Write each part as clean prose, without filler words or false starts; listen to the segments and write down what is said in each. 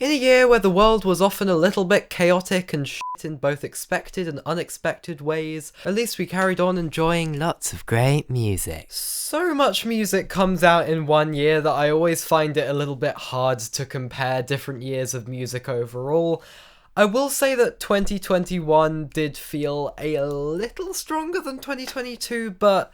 In a year where the world was often a little bit chaotic and shit in both expected and unexpected ways, at least we carried on enjoying lots of great music. So much music comes out in one year that I always find it a little bit hard to compare different years of music overall. I will say that 2021 did feel a little stronger than 2022, but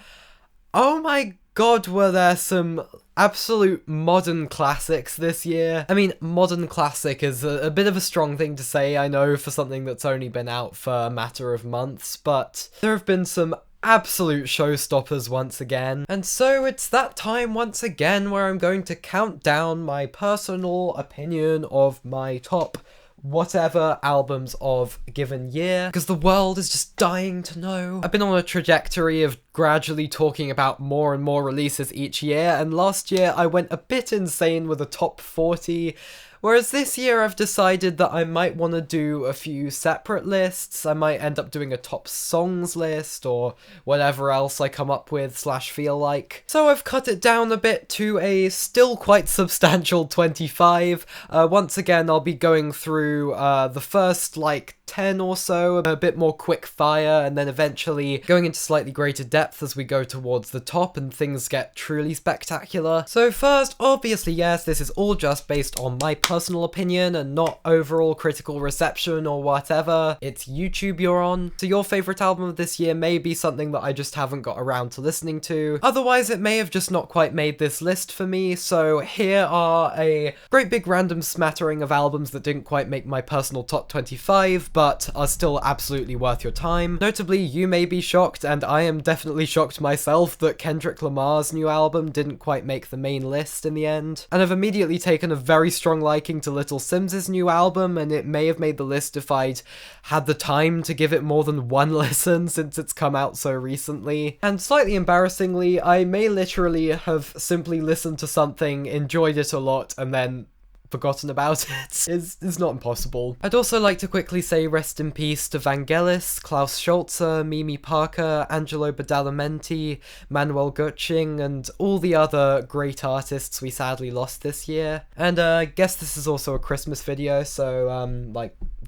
oh my god, were there some absolute modern classics this year. I mean, modern classic is a bit of a strong thing to say, I know, for something that's only been out for a matter of months, but there have been some absolute showstoppers once again. And so it's that time once again where I'm going to count down my personal opinion of my top whatever albums of a given year, because the world is just dying to know. I've been on a trajectory of gradually talking about more and more releases each year, and last year I went a bit insane with a top 40, whereas this year I've decided that I might want to do a few separate lists. I might end up doing a top songs list or whatever else I come up with / feel like. So I've cut it down a bit to a still quite substantial 25. Once again, I'll be going through the first 10 or so, a bit more quick fire, and then eventually going into slightly greater depth as we go towards the top and things get truly spectacular. So first, obviously yes, this is all just based on my personal opinion and not overall critical reception or whatever. It's YouTube you're on, so your favourite album of this year may be something that I just haven't got around to listening to. Otherwise, it may have just not quite made this list for me, so here are a great big random smattering of albums that didn't quite make my personal top 25, but are still absolutely worth your time. Notably, you may be shocked, and I am definitely shocked myself, that Kendrick Lamar's new album didn't quite make the main list in the end. And I've immediately taken a very strong liking to Little Simz' new album, and it may have made the list if I'd had the time to give it more than one listen since it's come out so recently. And slightly embarrassingly, I may literally have simply listened to something, enjoyed it a lot, and then forgotten about it. It's not impossible. I'd also like to quickly say rest in peace to Vangelis, Klaus Schulze, Mimi Parker, Angelo Badalamenti, Manuel Gutsching, and all the other great artists we sadly lost this year. And I guess this is also a Christmas video, so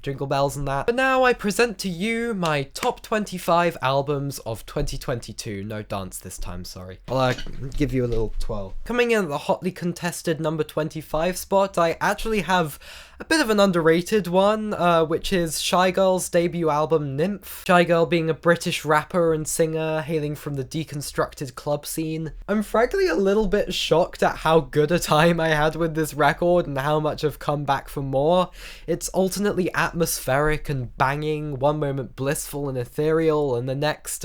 jingle bells and that. But now I present to you my top 25 albums of 2022. No dance this time, sorry. I'll give you a little twirl. Coming in at the hotly contested number 25 spot, I actually have a bit of an underrated one, which is Shy Girl's debut album, Nymph. Shy Girl being a British rapper and singer hailing from the deconstructed club scene. I'm frankly a little bit shocked at how good a time I had with this record and how much I've come back for more. It's alternately atmospheric and banging, one moment blissful and ethereal, and the next,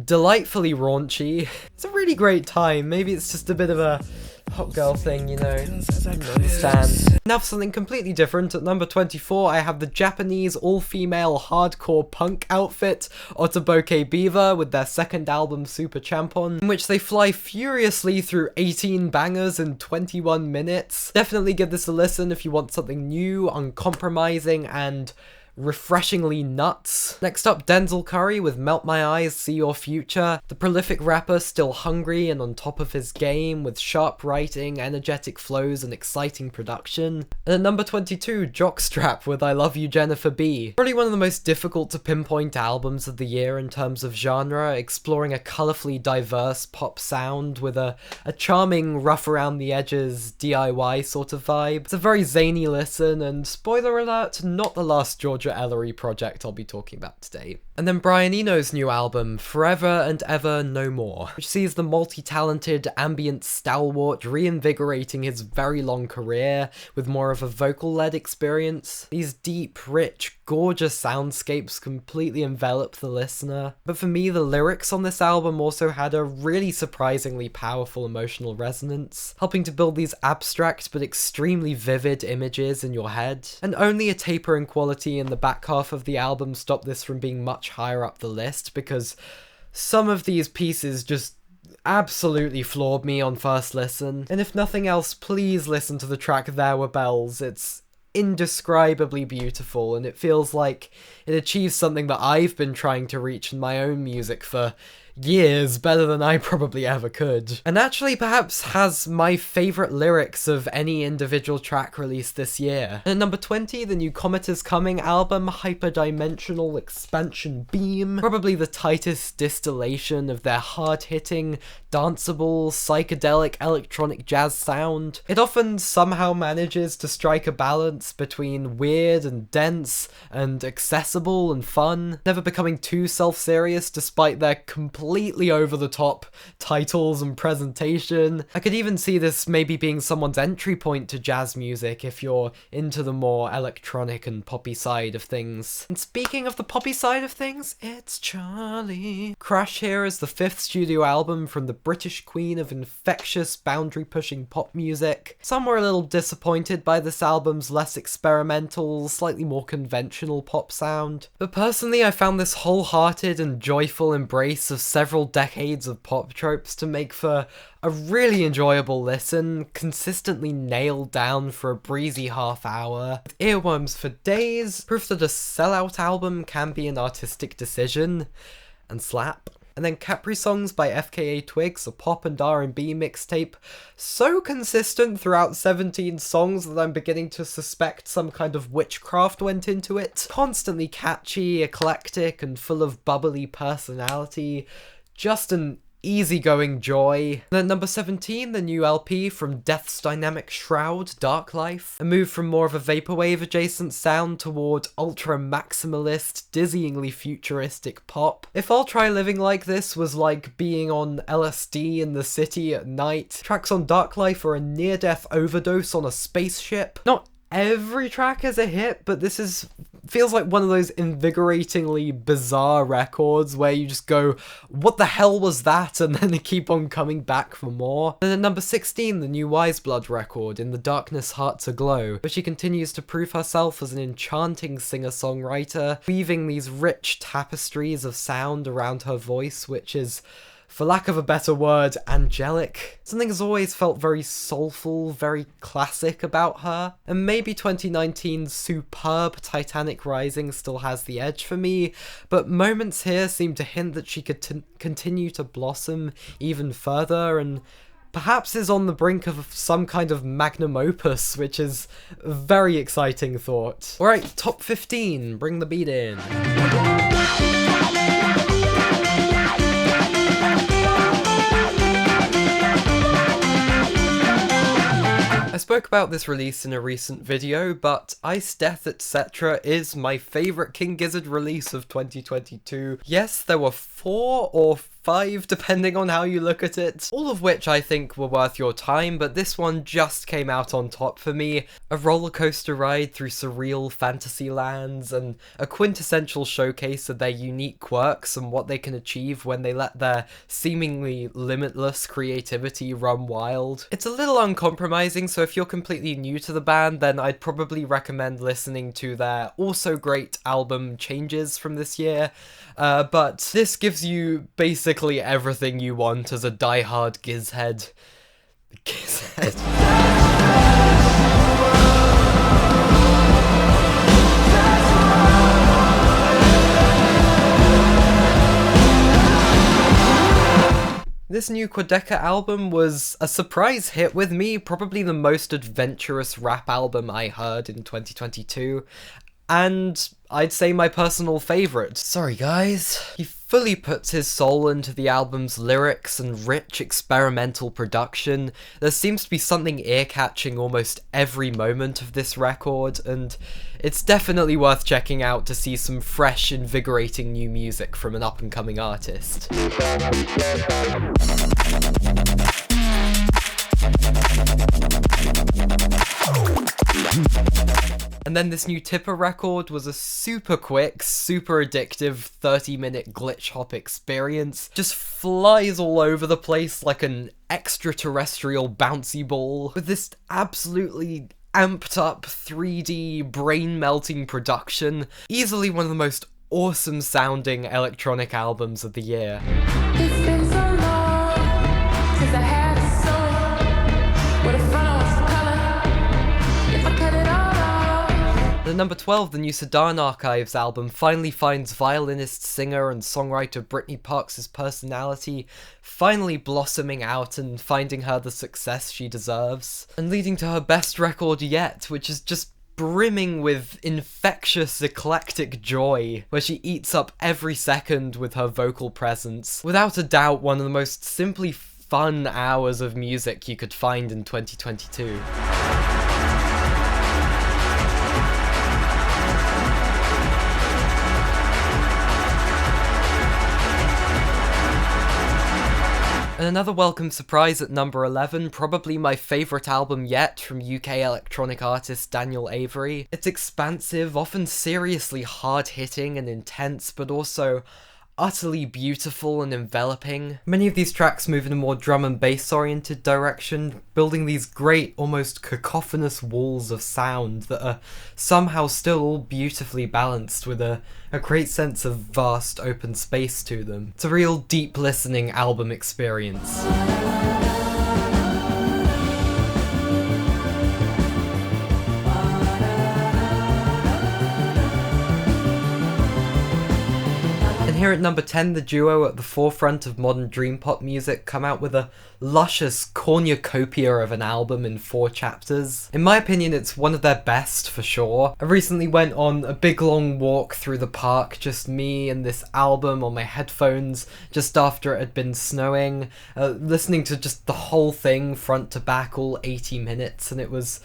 delightfully raunchy. It's a really great time. Maybe it's just a bit of a hot girl thing, you know, I don't understand. Now for something completely different, at number 24 I have the Japanese all-female hardcore punk outfit Otoboke Beaver with their second album Super Champon, in which they fly furiously through 18 bangers in 21 minutes. Definitely give this a listen if you want something new, uncompromising, and refreshingly nuts. Next up, Denzel Curry with Melt My Eyes, See Your Future. The prolific rapper still hungry and on top of his game with sharp writing, energetic flows and exciting production. And at number 22, Jockstrap with I Love You Jennifer B. Probably one of the most difficult to pinpoint albums of the year in terms of genre, exploring a colourfully diverse pop sound with a charming rough around the edges DIY sort of vibe. It's a very zany listen, and spoiler alert, not the last Georgia Ellery project I'll be talking about today. And then Brian Eno's new album, Forever and Ever No More, which sees the multi-talented ambient stalwart reinvigorating his very long career with more of a vocal-led experience. These deep, rich, gorgeous soundscapes completely envelop the listener. But for me, the lyrics on this album also had a really surprisingly powerful emotional resonance, helping to build these abstract but extremely vivid images in your head. And only a taper in quality in the back half of the album stopped this from being much higher up the list, because some of these pieces just absolutely floored me on first listen. And if nothing else, please listen to the track There Were Bells. It's indescribably beautiful, and it feels like it achieves something that I've been trying to reach in my own music for years better than I probably ever could. And actually perhaps has my favourite lyrics of any individual track released this year. And at number 20, the new Comet Is Coming album, Hyperdimensional Expansion Beam. Probably the tightest distillation of their hard-hitting, danceable, psychedelic electronic jazz sound. It often somehow manages to strike a balance between weird and dense and accessible and fun, never becoming too self-serious despite their completely over-the-top titles and presentation. I could even see this maybe being someone's entry point to jazz music if you're into the more electronic and poppy side of things. And speaking of the poppy side of things, it's Charlie. Crash here is the 5th studio album from the British queen of infectious, boundary-pushing pop music. Some were a little disappointed by this album's less experimental, slightly more conventional pop sound. But personally, I found this wholehearted and joyful embrace of several decades of pop tropes to make for a really enjoyable listen, consistently nailed down for a breezy half hour, with earworms for days, proof that a sellout album can be an artistic decision, and slap. And then Capri Songs by FKA Twigs, a pop and R&B mixtape, so consistent throughout 17 songs that I'm beginning to suspect some kind of witchcraft went into it. Constantly catchy, eclectic, and full of bubbly personality. Just an easygoing joy. And at number 17, the new LP from Death's dynamic shroud, Dark Life. A move from more of a vaporwave adjacent sound toward ultra maximalist, dizzyingly futuristic pop. If I'll Try Living Like This was like being on LSD in the city at night, tracks on Dark Life are a near-death overdose on a spaceship. Not every track is a hit, but this feels like one of those invigoratingly bizarre records where you just go, what the hell was that? And then they keep on coming back for more. And at number 16, the new Wise Blood record, In the Darkness Hearts Aglow, where she continues to prove herself as an enchanting singer-songwriter, weaving these rich tapestries of sound around her voice, which is, for lack of a better word, angelic. Something has always felt very soulful, very classic about her. And maybe 2019's superb Titanic Rising still has the edge for me, but moments here seem to hint that she could continue to blossom even further, and perhaps is on the brink of some kind of magnum opus, which is a very exciting thought. Alright, top 15, bring the beat in. I spoke about this release in a recent video, but Ice Death Etc. is my favourite King Gizzard release of 2022. Yes, there were 4 or 5 depending on how you look at it, all of which I think were worth your time, but this one just came out on top for me. A roller coaster ride through surreal fantasy lands, and a quintessential showcase of their unique quirks and what they can achieve when they let their seemingly limitless creativity run wild. It's a little uncompromising, so if you're completely new to the band, then I'd probably recommend listening to their also great album Changes from this year, but this gives you basically everything you want as a diehard Gizhead. This new Quadeca album was a surprise hit with me, probably the most adventurous rap album I heard in 2022, and I'd say my personal favourite. Sorry guys. He fully puts his soul into the album's lyrics and rich experimental production. There seems to be something ear-catching almost every moment of this record, and it's definitely worth checking out to see some fresh, invigorating new music from an up-and-coming artist. And then this new Tipper record was a super quick, super addictive 30-minute glitch hop experience. Just flies all over the place like an extraterrestrial bouncy ball, with this absolutely amped up 3D brain-melting production. Easily one of the most awesome sounding electronic albums of the year. It's been so long since I had a soul. What a front was the color. If I cut it all off, At number 12, the new Sedan Archives album finally finds violinist, singer, and songwriter Brittany Parks' personality finally blossoming out and finding her the success she deserves, and leading to her best record yet, which is just brimming with infectious, eclectic joy, where she eats up every second with her vocal presence. Without a doubt, one of the most simply fun hours of music you could find in 2022. And another welcome surprise at number 11, probably my favourite album yet from UK electronic artist Daniel Avery. It's expansive, often seriously hard-hitting and intense, but also utterly beautiful and enveloping. Many of these tracks move in a more drum and bass oriented direction, building these great, almost cacophonous walls of sound that are somehow still all beautifully balanced with a great sense of vast open space to them. It's a real deep listening album experience. Here at number 10, the duo at the forefront of modern dream pop music come out with a luscious cornucopia of an album in 4 chapters. In my opinion, it's one of their best for sure. I recently went on a big long walk through the park, just me and this album on my headphones just after it had been snowing, listening to just the whole thing front to back, all 80 minutes, and it was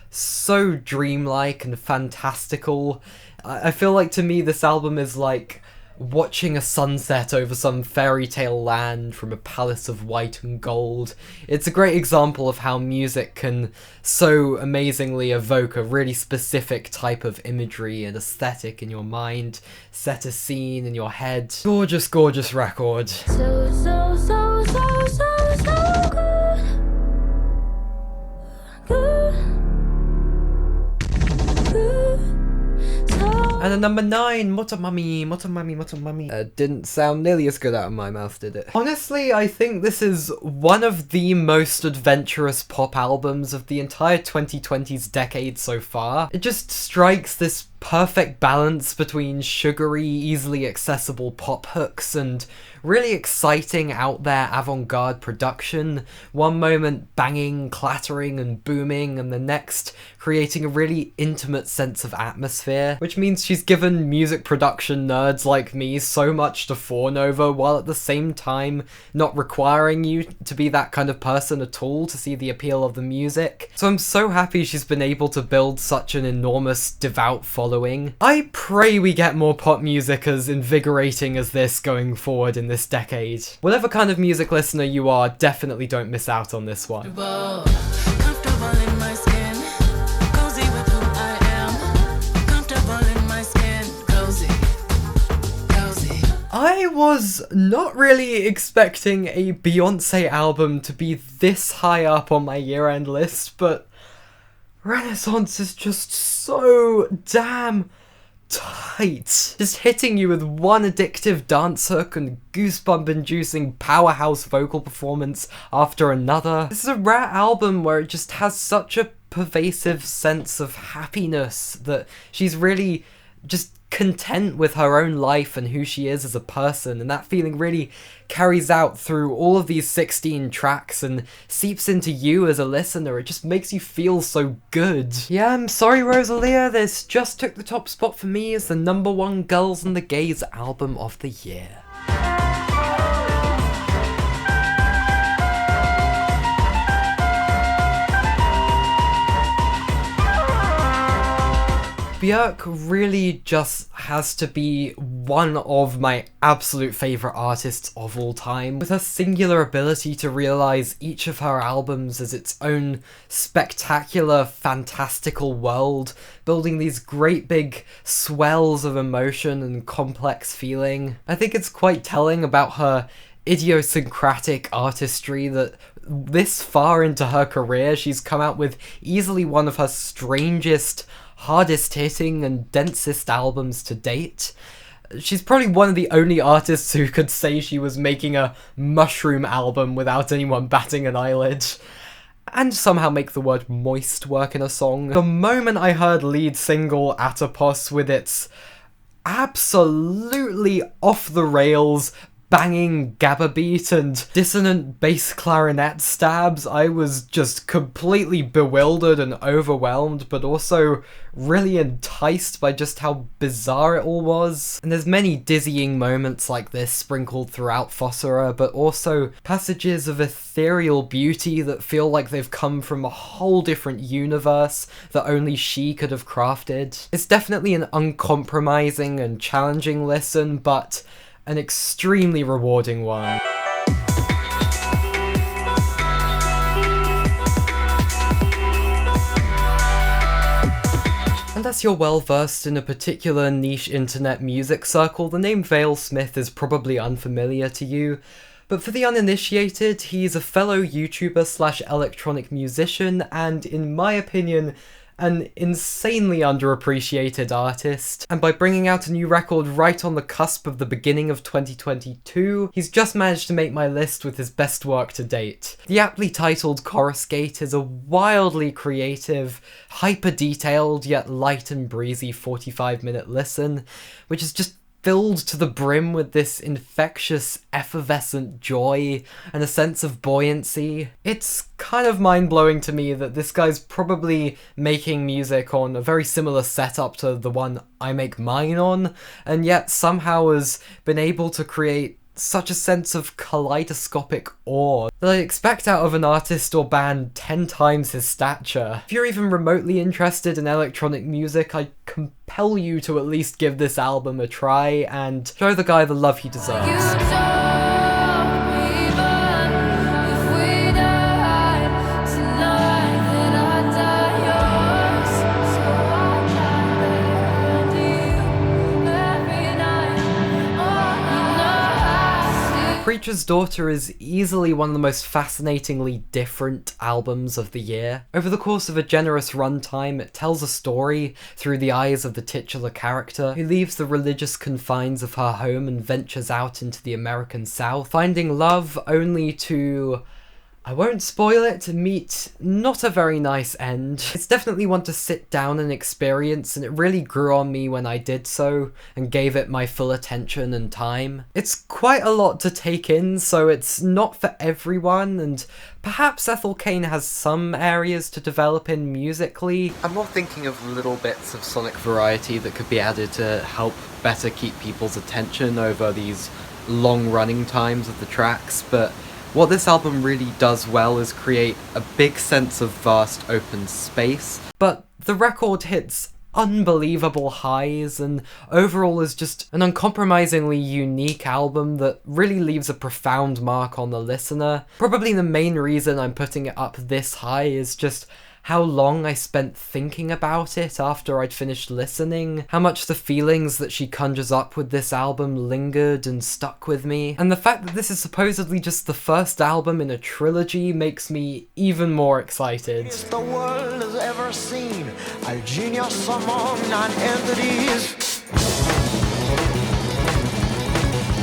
so dreamlike and fantastical. I feel like to me this album is like watching a sunset over some fairy tale land from a palace of white and gold. It's a great example of how music can so amazingly evoke a really specific type of imagery and aesthetic in your mind, set a scene in your head. Gorgeous, gorgeous record. So good. And at number 9, Motomami. Didn't sound nearly as good out of my mouth, did it? Honestly, I think this is one of the most adventurous pop albums of the entire 2020s decade so far. It just strikes this perfect balance between sugary, easily accessible pop hooks and really exciting, out there, avant-garde production. One moment banging, clattering, and booming, and the next creating a really intimate sense of atmosphere, which means she's given music production nerds like me so much to fawn over, while at the same time not requiring you to be that kind of person at all to see the appeal of the music. So I'm so happy she's been able to build such an enormous, devout following. I pray we get more pop music as invigorating as this going forward in this decade. Whatever kind of music listener you are, definitely don't miss out on this one. Comfortable in my skin, cozy with who I am. Comfortable in my skin, cozy. I was not really expecting a Beyonce album to be this high up on my year-end list, but Renaissance is just so damn tight. Just hitting you with one addictive dance hook and goosebump-inducing powerhouse vocal performance after another. This is a rare album where it just has such a pervasive sense of happiness that she's really just content with her own life and who she is as a person, and that feeling really carries out through all of these 16 tracks and seeps into you as a listener. It just makes you feel so good. Yeah, I'm sorry, Rosalia, this just took the top spot for me as the number 1 Girls and the Gays album of the year. Björk really just has to be one of my absolute favourite artists of all time, with her singular ability to realise each of her albums as its own spectacular, fantastical world, building these great big swells of emotion and complex feeling. I think it's quite telling about her idiosyncratic artistry that this far into her career she's come out with easily one of her strangest, hardest hitting and densest albums to date. She's probably one of the only artists who could say she was making a mushroom album without anyone batting an eyelid. and somehow make the word moist work in a song. The moment I heard lead single Atopos with its absolutely off the rails banging gabba beat and dissonant bass clarinet stabs, I was just completely bewildered and overwhelmed, but also really enticed by just how bizarre it all was. And there's many dizzying moments like this sprinkled throughout Fossera, but also passages of ethereal beauty that feel like they've come from a whole different universe that only she could have crafted. It's definitely an uncompromising and challenging listen, but an extremely rewarding one. Unless you're well versed in a particular niche internet music circle, the name Vale-Smith is probably unfamiliar to you. But for the uninitiated, he's a fellow YouTuber slash electronic musician, and in my opinion, an insanely underappreciated artist. And by bringing out a new record right on the cusp of the beginning of 2022, he's just managed to make my list with his best work to date. The aptly titled Coruscate is a wildly creative, hyper-detailed yet light and breezy 45-minute listen, which is just filled to the brim with this infectious, effervescent joy and a sense of buoyancy. It's kind of mind-blowing to me that this guy's probably making music on a very similar setup to the one I make mine on, and yet somehow has been able to create such a sense of kaleidoscopic awe that I expect out of an artist or band 10 times his stature. If you're even remotely interested in electronic music, I compel you to at least give this album a try and show the guy the love he deserves. Preacher's Daughter is easily one of the most fascinatingly different albums of the year. Over the course of a generous runtime, it tells a story through the eyes of the titular character, who leaves the religious confines of her home and ventures out into the American South, finding love only to, I won't spoil it, meet not a very nice end. It's definitely one to sit down and experience, and it really grew on me when I did so, and gave it my full attention and time. It's quite a lot to take in, so it's not for everyone, and perhaps Ethel Cain has some areas to develop in musically. I'm more thinking of little bits of sonic variety that could be added to help better keep people's attention over these long running times of the tracks, but what this album really does well is create a big sense of vast open space, but the record hits unbelievable highs and overall is just an uncompromisingly unique album that really leaves a profound mark on the listener. Probably the main reason I'm putting it up this high is just how long I spent thinking about it after I'd finished listening, how much the feelings that she conjures up with this album lingered and stuck with me, and the fact that this is supposedly just the first album in a trilogy makes me even more excited. The world has ever seen a genius among non-entities.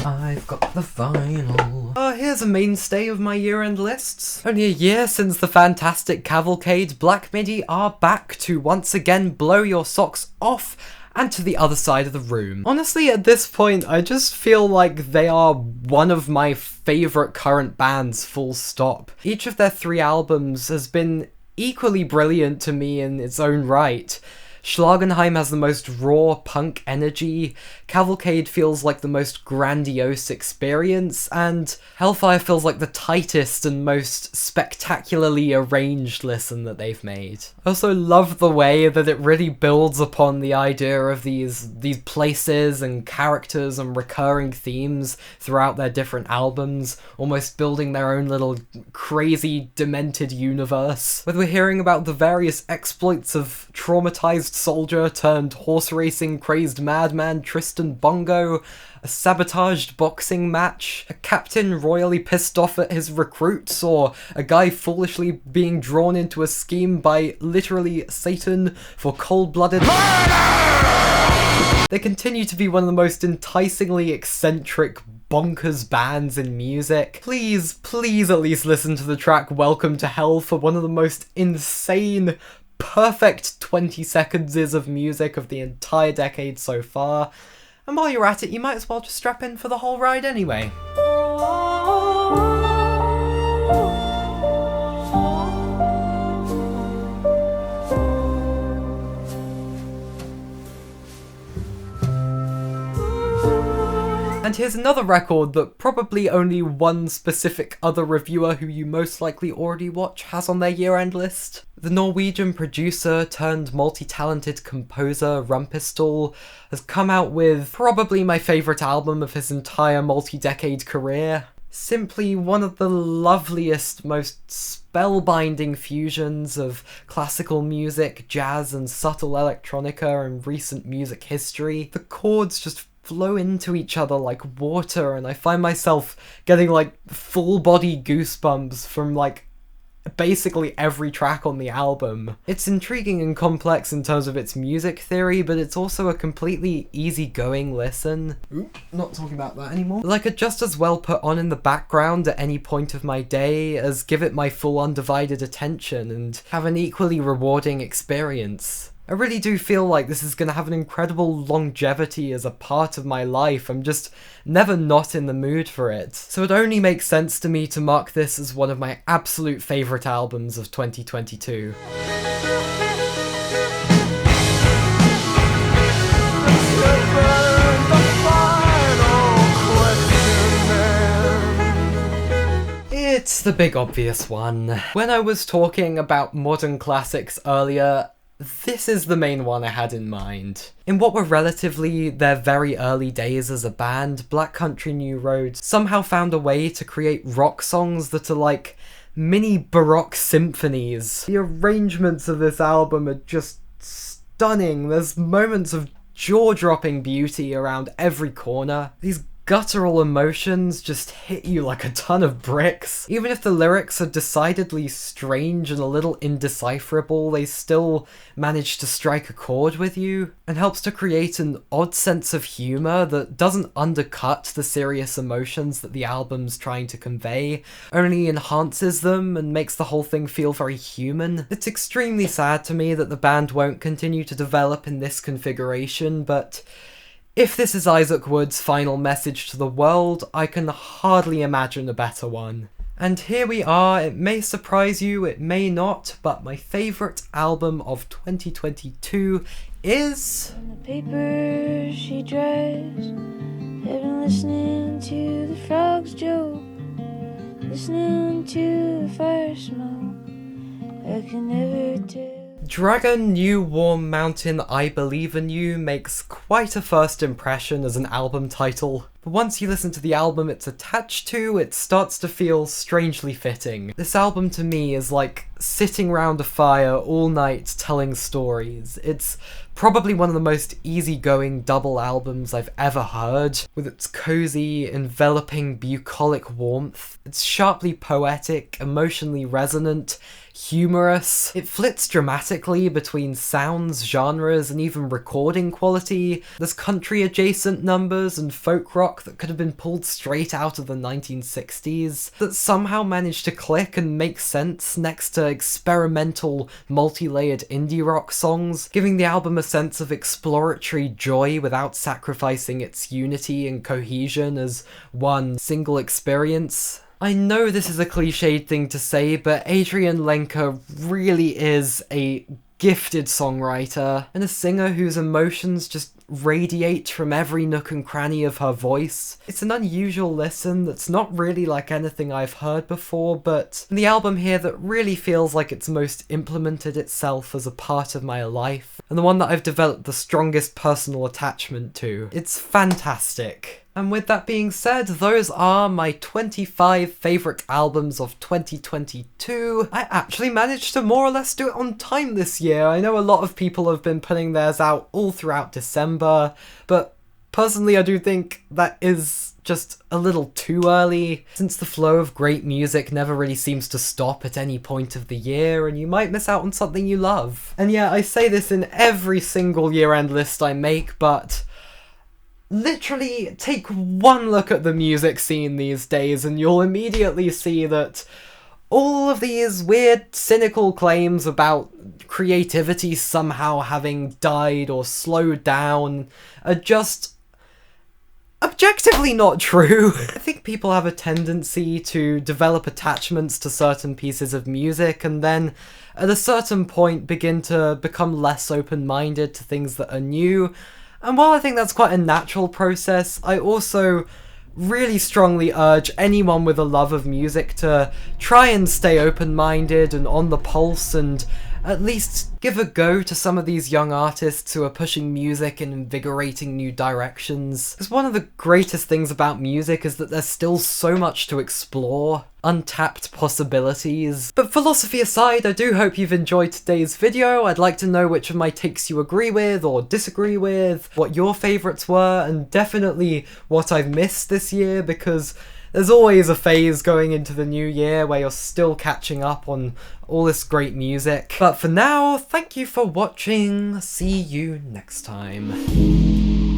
I've got the vinyl. Here's a mainstay of my year-end lists. Only a year since the fantastic Cavalcade, Black Midi are back to once again blow your socks off and to the other side of the room. Honestly, at this point, I just feel like they are one of my favourite current bands, full stop. Each of their 3 albums has been equally brilliant to me in its own right. Schlagenheim has the most raw punk energy, Cavalcade feels like the most grandiose experience, and Hellfire feels like the tightest and most spectacularly arranged listen that they've made. I also love the way that it really builds upon the idea of these places and characters and recurring themes throughout their different albums, almost building their own little crazy, demented universe. Whether we're hearing about the various exploits of traumatized soldier turned horse racing crazed madman Tristan Bongo, a sabotaged boxing match, a captain royally pissed off at his recruits, or a guy foolishly being drawn into a scheme by literally Satan for cold-blooded murder! They continue to be one of the most enticingly eccentric, bonkers bands in music. Please, please at least listen to the track Welcome to Hell for one of the most insane, perfect 20 seconds of music of the entire decade so far. And while you're at it, you might as well just strap in for the whole ride anyway. And here's another record that probably only one specific other reviewer who you most likely already watch has on their year-end list. The Norwegian producer turned multi-talented composer Rumpistol has come out with probably my favourite album of his entire multi-decade career. Simply one of the loveliest, most spellbinding fusions of classical music, jazz and subtle electronica in recent music history. The chords just flow into each other like water, and I find myself getting like full body goosebumps from like basically every track on the album. It's intriguing and complex in terms of its music theory, but it's also a completely easygoing listen. Oop, not talking about that anymore. Like, I could just as well put on in the background at any point of my day as give it my full undivided attention and have an equally rewarding experience. I really do feel like this is going to have an incredible longevity as a part of my life. I'm just never not in the mood for it. So it only makes sense to me to mark this as one of my absolute favourite albums of 2022. It's the big obvious one. When I was talking about modern classics earlier, this is the main one I had in mind. In what were relatively their very early days as a band, Black Country New Road somehow found a way to create rock songs that are like mini Baroque symphonies. The arrangements of this album are just stunning. There's moments of jaw-dropping beauty around every corner. These guttural emotions just hit you like a ton of bricks. Even if the lyrics are decidedly strange and a little indecipherable, they still manage to strike a chord with you, and helps to create an odd sense of humour that doesn't undercut the serious emotions that the album's trying to convey, only enhances them and makes the whole thing feel very human. It's extremely sad to me that the band won't continue to develop in this configuration, but if this is Isaac Wood's final message to the world, I can hardly imagine a better one. And here we are. It may surprise you, it may not, but my favourite album of 2022 is... On the paper she dries, have been listening to the frogs joke, listening to the fire smoke, I can never tell. Dragon New Warm Mountain I Believe in You makes quite a first impression as an album title, but once you listen to the album it's attached to, it starts to feel strangely fitting. This album to me is like sitting round a fire all night telling stories. It's probably one of the most easygoing double albums I've ever heard, with its cozy, enveloping, bucolic warmth. It's sharply poetic, emotionally resonant, humorous. It flits dramatically between sounds, genres, and even recording quality. There's country-adjacent numbers and folk rock that could have been pulled straight out of the 1960s that somehow managed to click and make sense next to experimental, multi-layered indie rock songs, giving the album a sense of exploratory joy without sacrificing its unity and cohesion as one single experience. I know this is a cliched thing to say, but Adrian Lenker really is a gifted songwriter, and a singer whose emotions just radiate from every nook and cranny of her voice. It's an unusual listen that's not really like anything I've heard before, but the album here that really feels like it's most implemented itself as a part of my life, and the one that I've developed the strongest personal attachment to. It's fantastic. And with that being said, those are my 25 favourite albums of 2022. I actually managed to more or less do it on time this year. I know a lot of people have been putting theirs out all throughout December, but personally I do think that is just a little too early, since the flow of great music never really seems to stop at any point of the year, and you might miss out on something you love. And yeah, I say this in every single year-end list I make, but literally take one look at the music scene these days and you'll immediately see that all of these weird, cynical claims about creativity somehow having died or slowed down are just objectively not true. I think people have a tendency to develop attachments to certain pieces of music and then at a certain point begin to become less open-minded to things that are new. And while I think that's quite a natural process, I also really strongly urge anyone with a love of music to try and stay open-minded and on the pulse and at least give a go to some of these young artists who are pushing music in invigorating new directions. Because one of the greatest things about music is that there's still so much to explore, untapped possibilities. But philosophy aside, I do hope you've enjoyed today's video. I'd like to know which of my takes you agree with or disagree with, what your favourites were, and definitely what I've missed this year, because there's always a phase going into the new year where you're still catching up on all this great music. But for now, thank you for watching. See you next time.